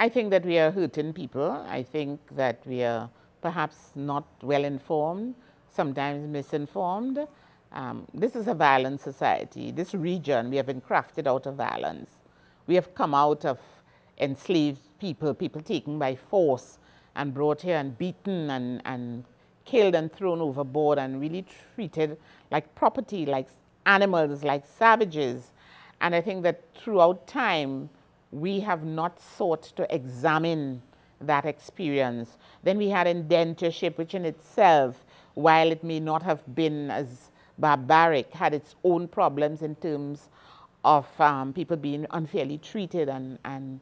I think that we are hurting people. I think that we are perhaps not well informed, sometimes misinformed. This is a violent society. This region, we have been crafted out of violence. We have come out of enslaved people, people taken by force and brought here and beaten and killed and thrown overboard and really treated like property, like animals, like savages. And I think that throughout time, we have not sought to examine that experience. Then we had indentureship, which in itself, while it may not have been as barbaric, had its own problems in terms of people being unfairly treated and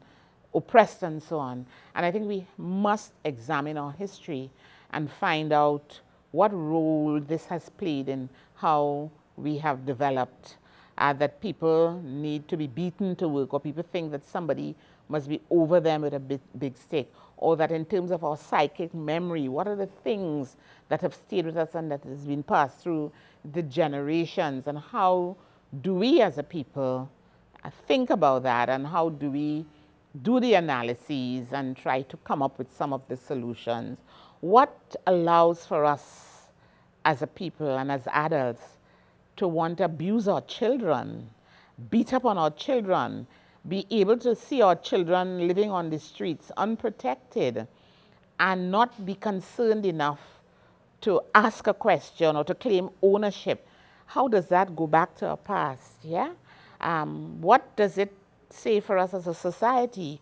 oppressed and so on. And I think we must examine our history and find out what role this has played in how we have developed. That people need to be beaten to work, or people think that somebody must be over them with a big stick, or that in terms of our psychic memory, what are the things that have stayed with us and that has been passed through the generations, and how do we as a people think about that, and how do we do the analyses and try to come up with some of the solutions. What allows for us as a people and as adults to want to abuse our children, beat up on our children, be able to see our children living on the streets unprotected, and not be concerned enough to ask a question or to claim ownership? How does that go back to our past? Yeah? What does it say for us as a society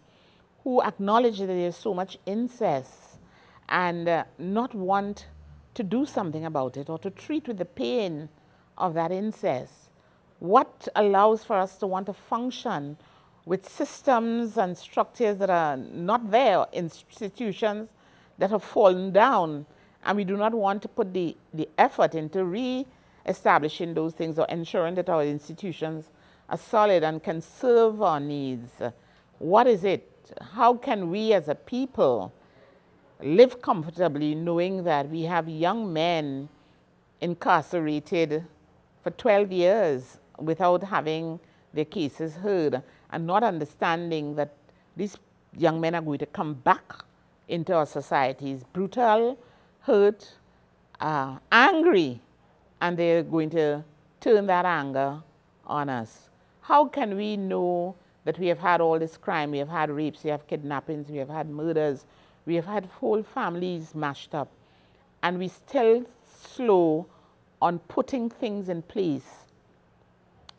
who acknowledge that there's so much incest and not want to do something about it or to treat with the pain of that incest? What allows for us to want to function with systems and structures that are not there, institutions that have fallen down, and we do not want to put the effort into re-establishing those things or ensuring that our institutions are solid and can serve our needs? What is it? How can we as a people live comfortably knowing that we have young men incarcerated for 12 years without having their cases heard, and not understanding that these young men are going to come back into our societies brutal, hurt, angry, and they're going to turn that anger on us? How can we know that we have had all this crime? We have had rapes, we have kidnappings, we have had murders, we have had whole families mashed up, and we still slow on putting things in place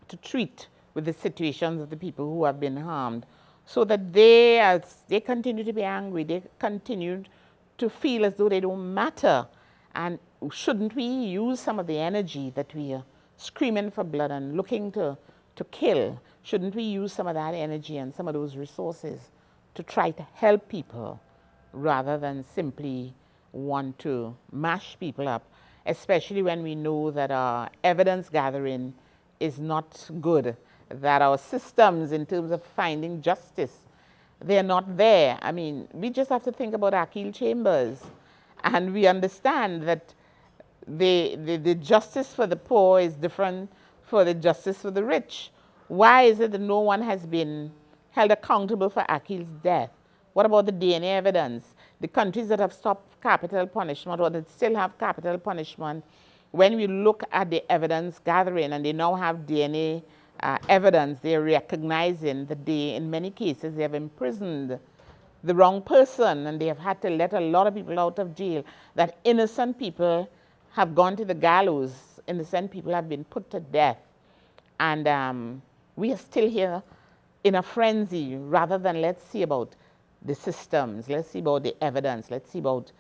to treat with the situations of the people who have been harmed, so that they continue to be angry, they continue to feel as though they don't matter. And shouldn't we use some of the energy that we are screaming for blood and looking to kill? Shouldn't we use some of that energy and some of those resources to try to help people rather than simply want to mash people up, especially when we know that our evidence gathering is not good, that our systems in terms of finding justice, they're not there. I mean, we just have to think about Akil Chambers, and we understand that the justice for the poor is different for the justice for the rich. Why is it that no one has been held accountable for Akil's death? What about the DNA evidence? The countries that have stopped capital punishment or that still have capital punishment, when we look at the evidence gathering and they now have DNA evidence, they're recognizing that they, in many cases, they have imprisoned the wrong person and they have had to let a lot of people out of jail, that innocent people have gone to the gallows, innocent people have been put to death. And we are still here in a frenzy rather than let's see about the systems, let's see about the evidence, let's see about,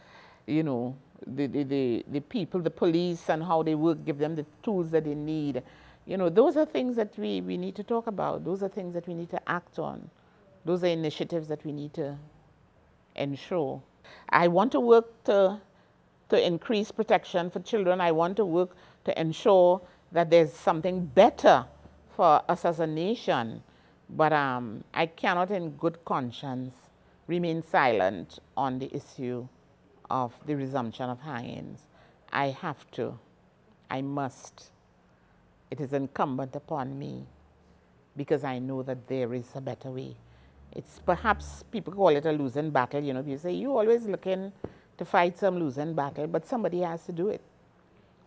you know, the people, the police and how they work, give them the tools that they need. You know, those are things that we need to talk about. Those are things that we need to act on. Those are initiatives that we need to ensure. I want to work to increase protection for children. I want to work to ensure that there's something better for us as a nation. But I cannot in good conscience remain silent on the issue of the resumption of hangings. I have to. I must. It is incumbent upon me, because I know that there is a better way. It's perhaps people call it a losing battle. You know, people say, you always looking to fight some losing battle, but somebody has to do it.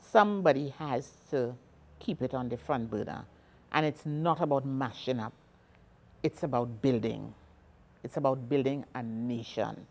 Somebody has to keep it on the front burner. And it's not about mashing up. It's about building. It's about building a nation.